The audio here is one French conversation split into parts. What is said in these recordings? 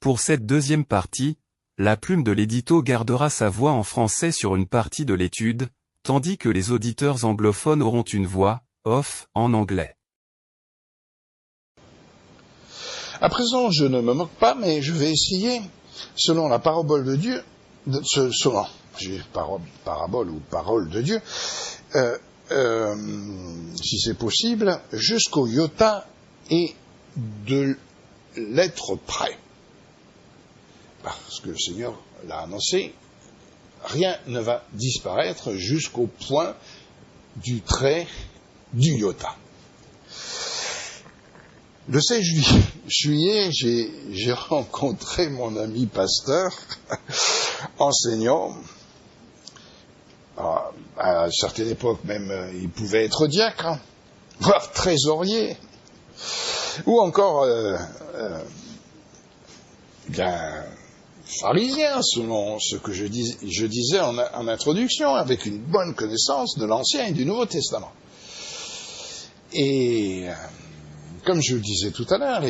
Pour cette deuxième partie, la plume de l'édito gardera sa voix en français sur une partie de l'étude, tandis que les auditeurs anglophones auront une voix off en anglais. À présent, je ne me moque pas, mais je vais essayer, selon la parabole de Dieu, parabole ou parole de Dieu, si c'est possible, jusqu'au iota et de l'être près. Parce que le Seigneur l'a annoncé, rien ne va disparaître jusqu'au point du trait du iota. Le 16 juillet, j'ai rencontré mon ami pasteur, enseignant. À une certaine époque même, il pouvait être diacre, voire trésorier, ou encore pharisien, selon ce que je disais en introduction, avec une bonne connaissance de l'Ancien et du Nouveau Testament. Et comme je le disais tout à l'heure,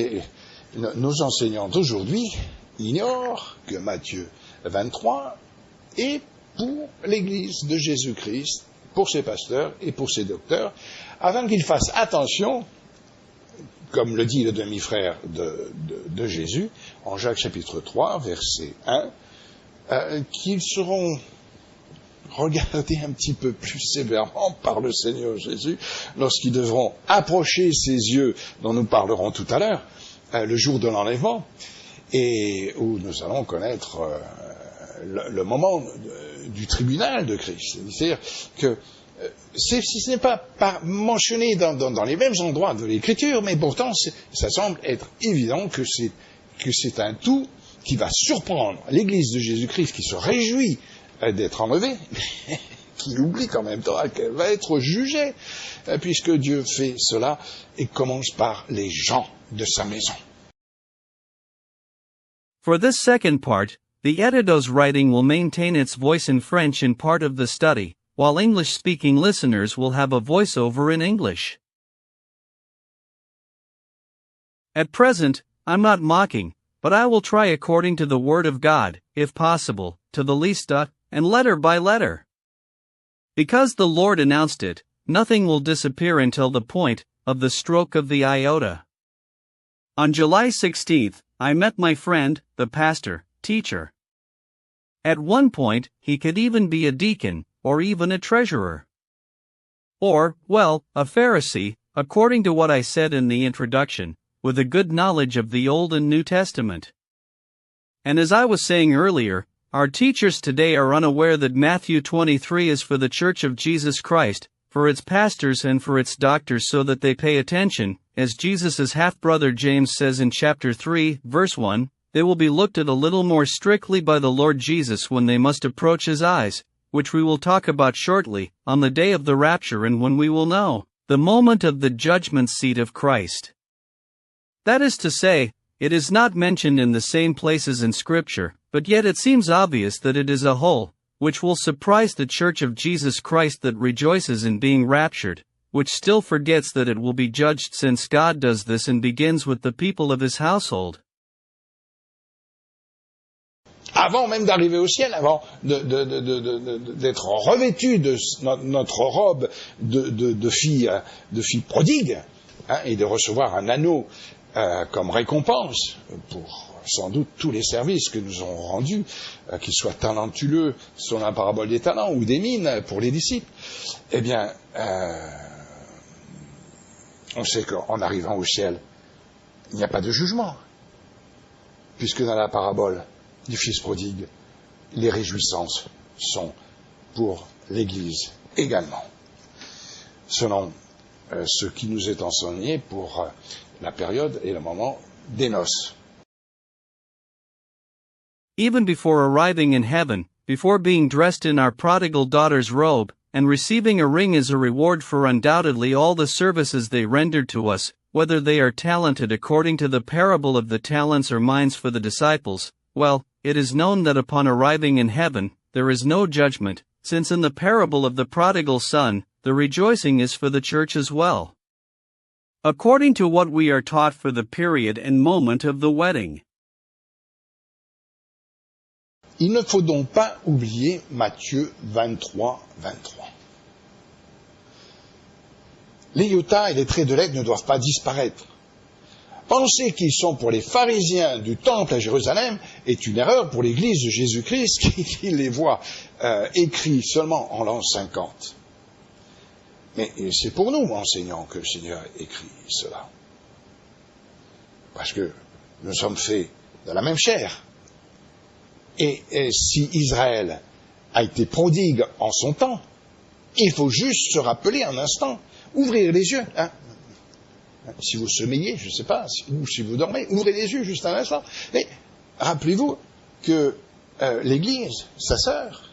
nos enseignants d'aujourd'hui ignorent que Matthieu 23 est pour l'Église de Jésus-Christ, pour ses pasteurs et pour ses docteurs, afin qu'ils fassent attention, comme le dit le demi-frère de Jésus, en Jacques chapitre 3, verset 1, qu'ils seront regardés un petit peu plus sévèrement par le Seigneur Jésus lorsqu'ils devront approcher ces yeux dont nous parlerons tout à l'heure, le jour de l'enlèvement, et où nous allons connaître le moment du tribunal de Christ. C'est-à-dire que si ce n'est pas mentionné dans les mêmes endroits de l'Écriture, mais pourtant ça semble être évident que c'est un tout qui va surprendre l'Église de Jésus-Christ qui se réjouit d'être enlevée, qui oublie qu'en même temps qu'elle va être jugée, puisque Dieu fait cela et commence par les gens de sa maison. For this second part, the edito's writing will maintain its voice in French in part of the study, while English-speaking listeners will have a voiceover in English. At present, I'm not mocking, but I will try according to the Word of God, if possible, to the least and letter by letter. Because the Lord announced it, nothing will disappear until the point of the stroke of the iota. On July 16th, I met my friend, the pastor, teacher. At one point, he could even be a deacon, or even a treasurer. Or, well, a Pharisee, according to what I said in the introduction, with a good knowledge of the Old and New Testament. And as I was saying earlier, our teachers today are unaware that Matthew 23 is for the Church of Jesus Christ, for its pastors and for its doctors, so that they pay attention, as Jesus' half-brother James says in chapter 3, verse 1, they will be looked at a little more strictly by the Lord Jesus when they must approach his eyes, which we will talk about shortly, on the day of the rapture and when we will know the moment of the judgment seat of Christ. That is to say, it is not mentioned in the same places in Scripture, but yet it seems obvious that it is a whole, which will surprise the Church of Jesus Christ that rejoices in being raptured, which still forgets that it will be judged, since God does this and begins with the people of his household. Avant même d'arriver au ciel, avant d'être revêtu de notre robe de fille prodigue, et de recevoir un anneau comme récompense pour sans doute tous les services que nous aurons rendus, qu'ils soient talentueux sur la parabole des talents ou des mines pour les disciples, eh bien, on sait qu'en arrivant au ciel, il n'y a pas de jugement, puisque dans la parabole du Fils prodigue, les réjouissances sont pour l'Église également, selon ce qui nous est enseigné pour la période et le moment des noces. Even before arriving in heaven, before being dressed in our prodigal daughter's robe, and receiving a ring as a reward for undoubtedly all the services they rendered to us, whether they are talented according to the parable of the talents or mines for the disciples, well, it is known that upon arriving in heaven, there is no judgment, since in the parable of the prodigal son, the rejoicing is for the church as well. According to what we are taught for the period and moment of the wedding. Il ne faut donc pas oublier Matthieu 23, 23. Les iota et les traits de lettres ne doivent pas disparaître. Penser qu'ils sont pour les pharisiens du temple à Jérusalem est une erreur pour l'Église de Jésus-Christ qui les voit écrits seulement en l'an 50. Mais c'est pour nous, enseignants, que le Seigneur écrit cela. Parce que nous sommes faits de la même chair. Et si Israël a été prodigue en son temps, il faut juste se rappeler un instant, ouvrir les yeux. Hein. Si vous sommeillez, je ne sais pas, ou si vous dormez, ouvrez les yeux juste un instant. Mais rappelez-vous que l'Église, sa sœur,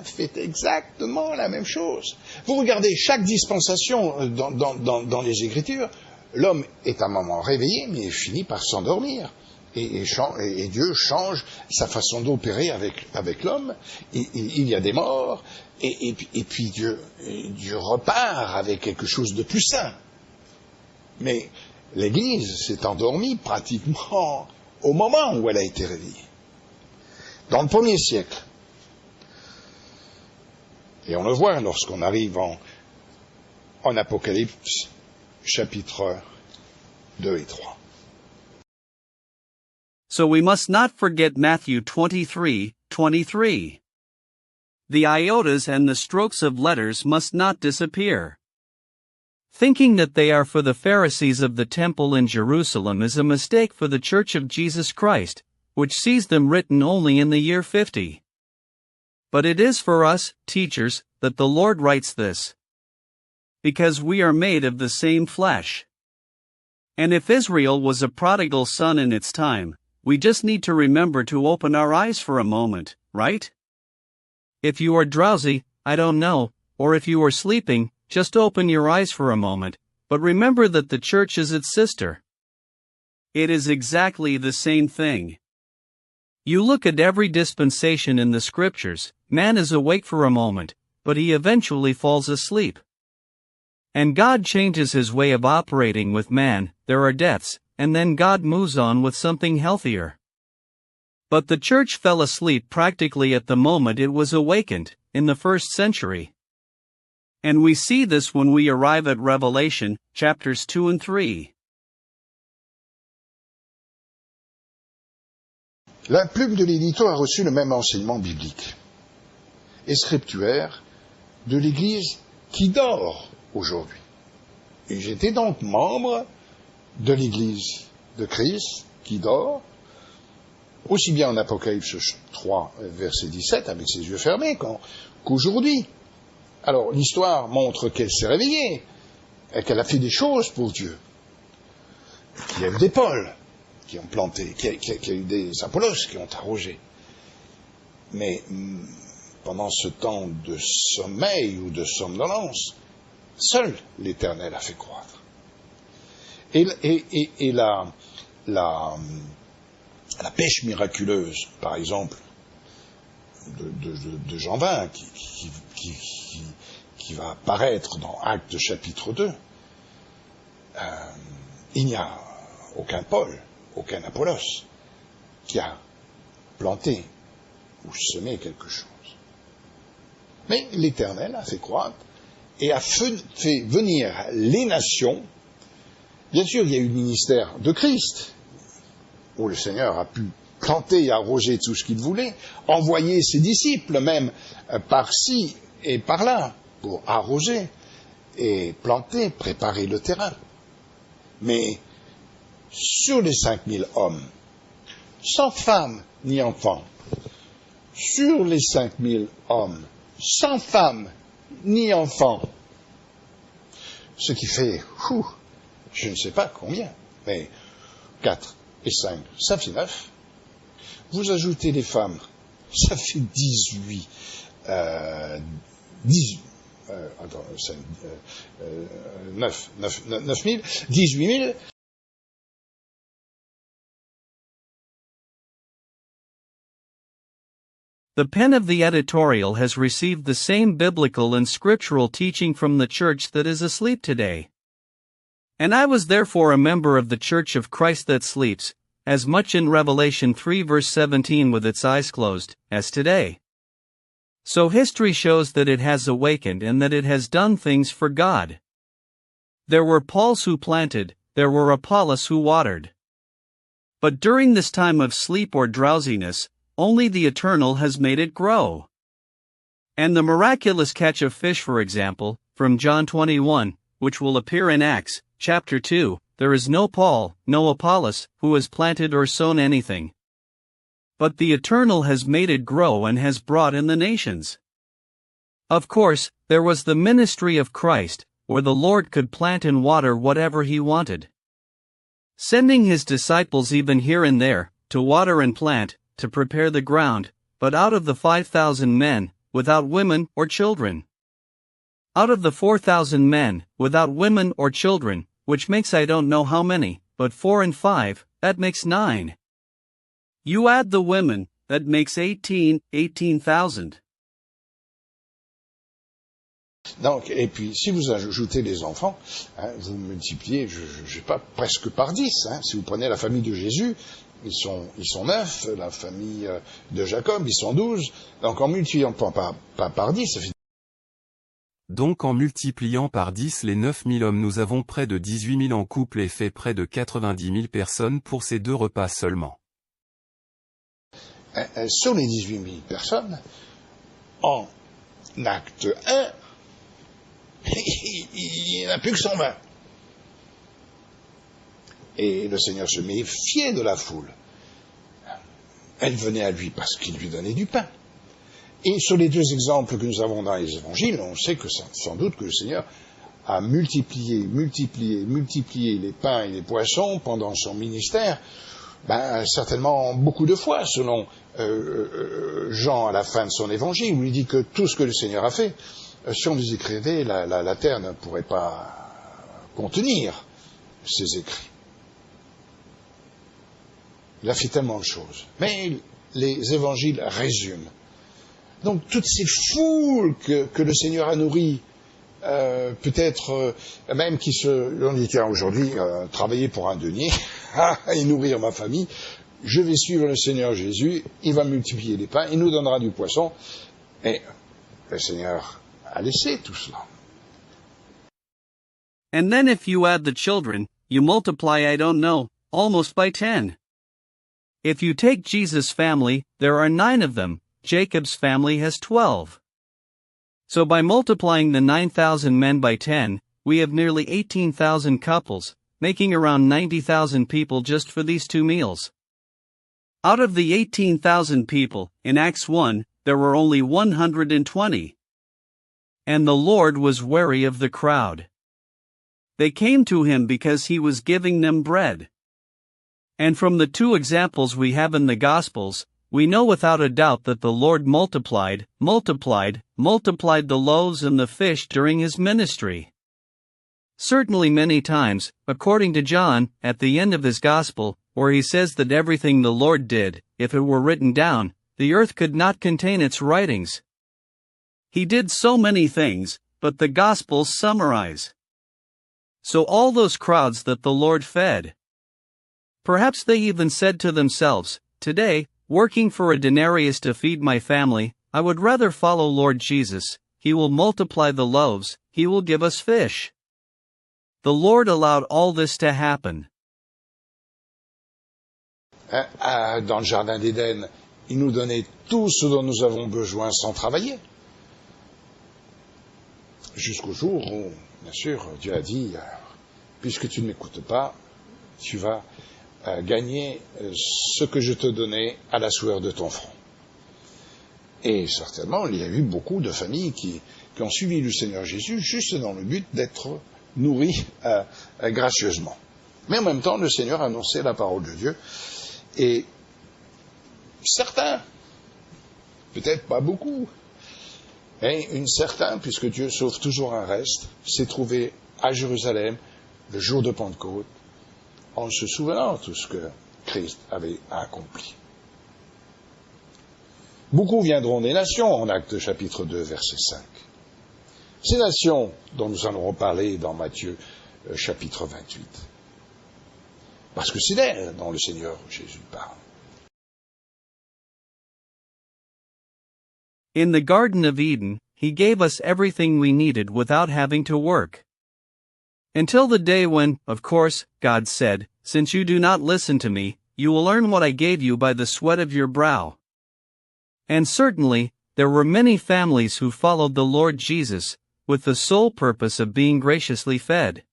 fait exactement la même chose. Vous regardez chaque dispensation dans les Écritures, l'homme est un moment réveillé, mais il finit par s'endormir. Et Dieu change sa façon d'opérer avec l'homme. Il y a des morts, et puis Dieu repart avec quelque chose de plus sain. Mais l'Église s'est endormie pratiquement au moment où elle a été réveillée. Dans le 1er siècle, et on le voit lorsqu'on arrive en Apocalypse, chapitre 2 et 3. So we must not forget Matthew 23:23. The iotas and the strokes of letters must not disappear. Thinking that they are for the Pharisees of the temple in Jerusalem is a mistake for the Church of Jesus Christ, which sees them written only in the year 50. But it is for us, teachers, that the Lord writes this. Because we are made of the same flesh. And if Israel was a prodigal son in its time, we just need to remember to open our eyes for a moment, right? If you are drowsy, I don't know, or if you are sleeping, just open your eyes for a moment, but remember that the church is its sister. It is exactly the same thing. You look at every dispensation in the scriptures, man is awake for a moment, but he eventually falls asleep. And God changes his way of operating with man, there are deaths, and then God moves on with something healthier. But the church fell asleep practically at the moment it was awakened, in the 1st century. And we see this when we arrive at Revelation, chapters 2 and 3. La plume de l'édito a reçu le même enseignement biblique et scripturaire de l'Église qui dort aujourd'hui. Et j'étais donc membre de l'Église de Christ qui dort, aussi bien en Apocalypse 3, verset 17, avec ses yeux fermés, qu'aujourd'hui. Alors, l'histoire montre qu'elle s'est réveillée, et qu'elle a fait des choses pour Dieu. Qu'il y a eu des Pauls qui ont planté, qu'il y a eu des Apollos qui ont arrosé. Mais pendant ce temps de sommeil ou de somnolence, seul l'Éternel a fait croître. Et la pêche miraculeuse, par exemple, de Jean 20, qui va apparaître dans Actes chapitre 2, il n'y a aucun Paul, aucun Apollos qui a planté ou semé quelque chose. Mais l'Éternel a fait croître et a fait venir les nations. Bien sûr, il y a eu le ministère de Christ, où le Seigneur a pu planter et arroser tout ce qu'il voulait, envoyer ses disciples même par-ci et par-là pour arroser et planter, préparer le terrain. Mais sur les 5000 hommes, sans femmes ni enfants, sur les 5000 hommes, sans femmes ni enfants, ce qui fait, je ne sais pas combien, mais 4 et 5, ça fait 9. Vous ajoutez les femmes, ça fait 18. 9 000, 18 000. The pen of the editorial has received the same biblical and scriptural teaching from the church that is asleep today. And I was therefore a member of the Church of Christ that sleeps, as much in Revelation 3 verse 17 with its eyes closed, as today. So history shows that it has awakened and that it has done things for God. There were Pauls who planted, there were Apollos who watered. But during this time of sleep or drowsiness, only the Eternal has made it grow. And the miraculous catch of fish, for example, from John 21, which will appear in Acts, chapter 2, there is no Paul, no Apollos, who has planted or sown anything. But the Eternal has made it grow and has brought in the nations. Of course, there was the ministry of Christ, where the Lord could plant and water whatever he wanted. Sending his disciples even here and there, to water and plant, to prepare the ground, but out of the 5,000 men, without women or children. Out of the 4,000 men, without women or children, which makes I don't know how many, but 4 and 5, that makes 9. You add the women, that makes 18,000. Donc, et puis, si vous ajoutez les enfants, vous multipliez, je sais pas, presque par 10. Si vous prenez la famille de Jésus, ils sont 9, la famille de Jacob, ils sont 12. Donc, en multipliant par 10, ça fait... Donc en multipliant par 10 les 9000 hommes, nous avons près de 18 000 en couple et fait près de 90 000 personnes pour ces 2 repas seulement. Sur les 18 000 personnes, en acte 1, il n'y en a plus que 120. Et le Seigneur se méfiait de la foule. Elle venait à lui parce qu'il lui donnait du pain. Et sur les 2 exemples que nous avons dans les évangiles, on sait que sans doute que le Seigneur a multiplié les pains et les poissons pendant son ministère, certainement beaucoup de fois, selon Jean à la fin de son évangile, où il dit que tout ce que le Seigneur a fait, si on les écrivait, la terre ne pourrait pas contenir ces écrits. Il a fait tellement de choses. Mais les évangiles résument. Donc toutes ces foules que le Seigneur a nourries, peut-être même qui on dit tiens aujourd'hui travailler pour un denier et nourrir ma famille, je vais suivre le Seigneur Jésus, il va multiplier les pains, il nous donnera du poisson, et le Seigneur a laissé tout cela. And then if you add the children, you multiply I don't know, almost by 10. If you take Jesus' family, there are 9 of them. Jacob's family has 12. So by multiplying the 9,000 men by 10, we have nearly 18,000 couples, making around 90,000 people just for these 2 meals. Out of the 18,000 people, in Acts 1, there were only 120. And the Lord was wary of the crowd. They came to him because he was giving them bread. And from the 2 examples we have in the Gospels, we know without a doubt that the Lord multiplied the loaves and the fish during his ministry. Certainly many times, according to John, at the end of his Gospel, where he says that everything the Lord did, if it were written down, the earth could not contain its writings. He did so many things, but the Gospels summarize. So all those crowds that the Lord fed. Perhaps they even said to themselves, today, working for a denarius to feed my family, I would rather follow Lord Jesus. He will multiply the loaves, he will give us fish. The Lord allowed all this to happen. Dans le jardin d'Éden, il nous donnait tout ce dont nous avons besoin sans travailler. Jusqu'au jour où, bien sûr, Dieu a dit, puisque tu ne m'écoutes pas, tu vas gagner ce que je te donnais à la sueur de ton front. Et certainement, il y a eu beaucoup de familles qui ont suivi le Seigneur Jésus juste dans le but d'être nourries gracieusement. Mais en même temps, le Seigneur annonçait la parole de Dieu. Et certains, peut-être pas beaucoup, mais certains, puisque Dieu sauve toujours un reste, s'est trouvé à Jérusalem le jour de Pentecôte, en se souvenant de tout ce que Christ avait accompli. Beaucoup viendront des nations, en Actes chapitre 2, verset 5. Ces nations dont nous allons reparler dans Matthieu chapitre 28. Parce que c'est d'elle dont le Seigneur Jésus parle. In the Garden of Eden, He gave us everything we needed without having to work. Until the day when, of course, God said, "Since you do not listen to me, you will earn what I gave you by the sweat of your brow." And certainly, there were many families who followed the Lord Jesus, with the sole purpose of being graciously fed.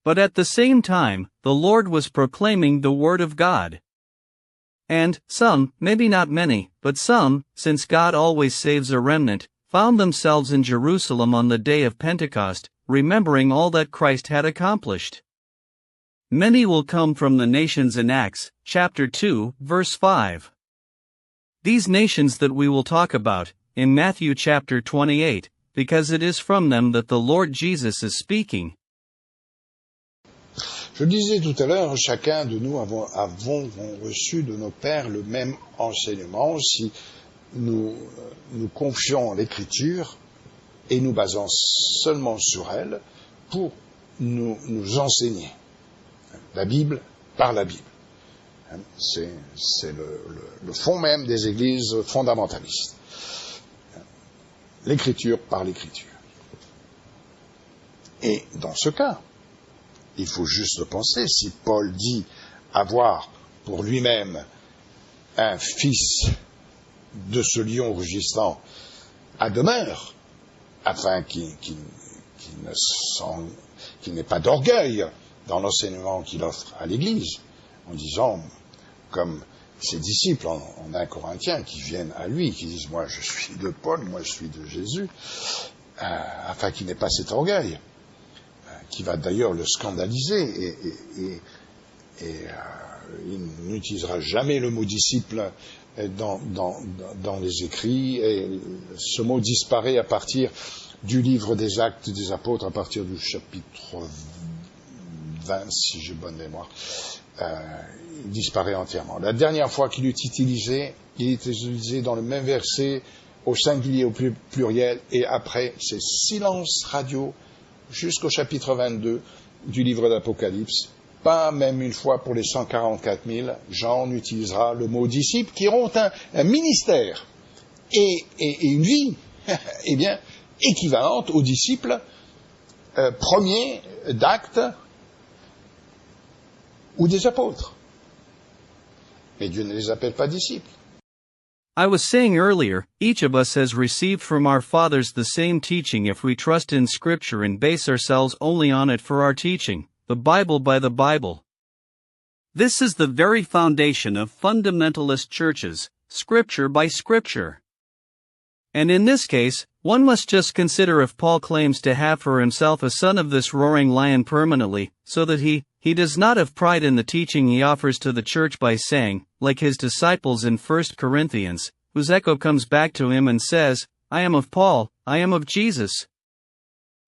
But at the same time, the Lord was proclaiming the Word of God. And some, maybe not many, but some, since God always saves a remnant, found themselves in Jerusalem on the day of Pentecost, remembering all that Christ had accomplished. Many will come from the nations in Acts, chapter 2, verse 5. These nations that we will talk about, in Matthew chapter 28, because it is from them that the Lord Jesus is speaking. Je le disais tout à l'heure, chacun de nous avons reçu de nos pères le même enseignement si nous confions l'Écriture et nous basons seulement sur elle pour nous enseigner. La Bible par la Bible. C'est le fond même des églises fondamentalistes. L'Écriture par l'Écriture. Et dans ce cas, il faut juste penser, si Paul dit avoir pour lui-même un fils de ce lion rugissant à demeure, afin qu'il n'ait pas d'orgueil dans l'enseignement qu'il offre à l'Église, en disant, comme ses disciples en 1 Corinthiens qui viennent à lui, qui disent « Moi je suis de Paul, moi je suis de Jésus », afin qu'il n'ait pas cet orgueil, qui va d'ailleurs le scandaliser, et il n'utilisera jamais le mot disciple dans les écrits, et ce mot disparaît à partir du livre des Actes des Apôtres, à partir du chapitre 20, si j'ai bonne mémoire. Il disparaît entièrement. La dernière fois qu'il est utilisé dans le même verset, au singulier, au pluriel, et après, c'est silence radio, jusqu'au chapitre 22 du livre d'Apocalypse. Pas même une fois pour les 144 000, Jean utilisera le mot disciple, qui auront un ministère et une vie, eh bien, équivalente aux disciples premiers d'Actes ou des apôtres. Mais Dieu ne les appelle pas disciples. I was saying earlier, each of us has received from our fathers the same teaching if we trust in Scripture and base ourselves only on it for our teaching, the Bible by the Bible. This is the very foundation of fundamentalist churches, Scripture by Scripture. And in this case, one must just consider if Paul claims to have for himself a son of this roaring lion permanently, so that he does not have pride in the teaching he offers to the church by saying, like his disciples in 1 Corinthians, whose echo comes back to him and says, I am of Paul, I am of Jesus.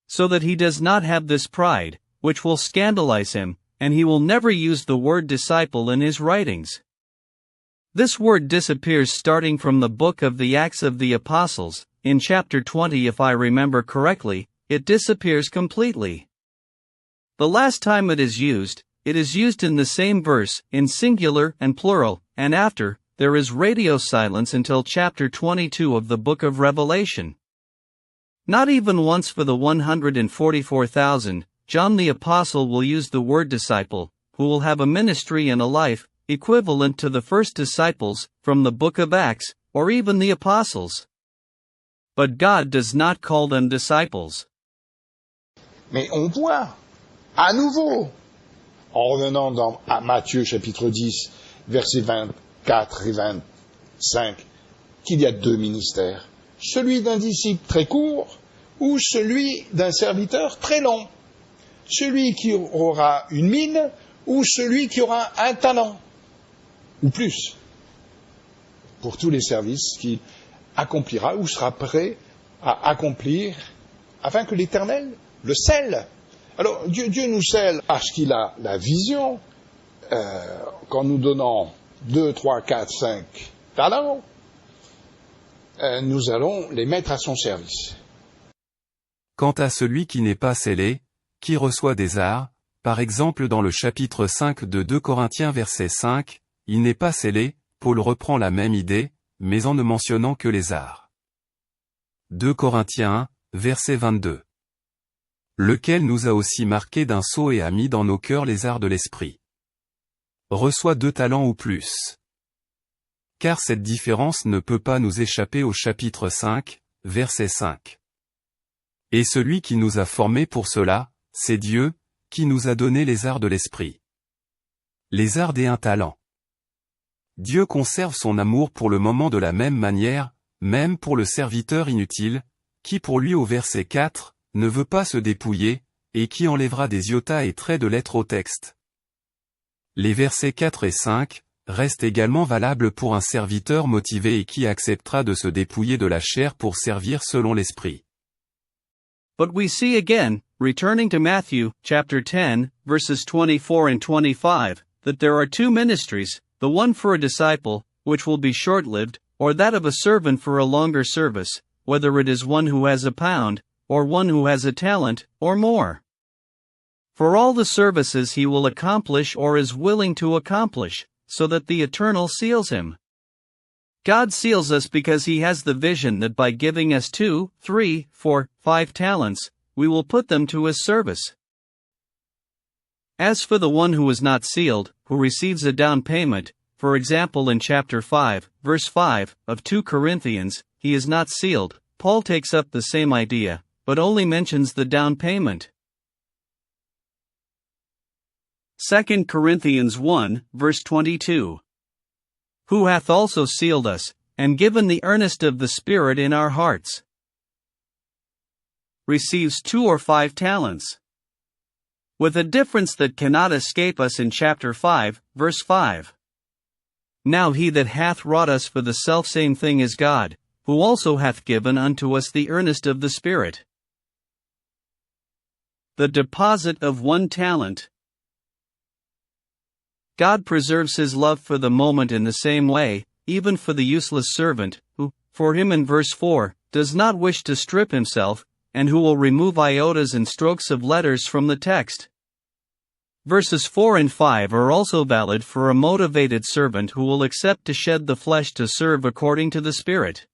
So that he does not have this pride, which will scandalize him, and he will never use the word disciple in his writings. This word disappears starting from the book of the Acts of the Apostles. In chapter 20, if I remember correctly, it disappears completely. The last time it is used in the same verse, in singular and plural, and after, there is radio silence until chapter 22 of the book of Revelation. Not even once for the 144,000, John the Apostle will use the word disciple, who will have a ministry and a life, equivalent to the first disciples, from the book of Acts, or even the apostles. But God does not call them disciples. Mais on voit, à nouveau, en revenant à Matthieu chapitre 10, versets 24 et 25, qu'il y a deux ministères. Celui d'un disciple très court ou celui d'un serviteur très long. Celui qui aura une mine ou celui qui aura un talent, ou plus, pour tous les services qu'il accomplira ou sera prêt à accomplir, afin que l'Éternel le scelle. Alors, Dieu nous scelle parce qu'il a la vision, qu'en nous donnant 2, 3, 4, 5 talents, nous allons les mettre à son service. Quant à celui qui n'est pas scellé, qui reçoit des arts, Par exemple dans le chapitre 5 de 2 Corinthiens verset 5, il n'est pas scellé, Paul reprend la même idée, mais en ne mentionnant que les arts. 2 Corinthiens 1, verset 22. Lequel nous a aussi marqué d'un sceau et a mis dans nos cœurs les arts de l'esprit. Reçoit 2 talents ou plus. Car cette différence ne peut pas nous échapper au chapitre 5, verset 5. Et celui qui nous a formés pour cela, c'est Dieu, qui nous a donné les arts de l'esprit. Les arts des 1 talent. Dieu conserve son amour pour le moment de la même manière, même pour le serviteur inutile, qui pour lui au verset 4, ne veut pas se dépouiller, et qui enlèvera des iotas et traits de lettres au texte. Les versets 4 et 5, restent également valables pour un serviteur motivé et qui acceptera de se dépouiller de la chair pour servir selon l'esprit. But we see again, returning to Matthew, chapter 10, verses 24 and 25, that there are 2 ministries, the one for a disciple, which will be short-lived, or that of a servant for a longer service, whether it is one who has a pound, or one who has a talent, or more. For all the services he will accomplish or is willing to accomplish, so that the Eternal seals him. God seals us because he has the vision that by giving us 2, 3, 4, 5 talents, we will put them to his service. As for the one who is not sealed, who receives a down payment, for example in chapter 5, verse 5, of 2 Corinthians, he is not sealed, Paul takes up the same idea, but only mentions the down payment. 2 Corinthians 1, verse 22. Who hath also sealed us, and given the earnest of the Spirit in our hearts. Receives 2 or 5 talents. With a difference that cannot escape us in chapter 5, verse 5. Now he that hath wrought us for the selfsame thing is God, who also hath given unto us the earnest of the Spirit. The deposit of 1 talent. God preserves his love for the moment in the same way, even for the useless servant, who, for him in verse 4, does not wish to strip himself, and who will remove iotas and strokes of letters from the text. Verses 4 and 5 are also valid for a motivated servant who will accept to shed the flesh to serve according to the Spirit.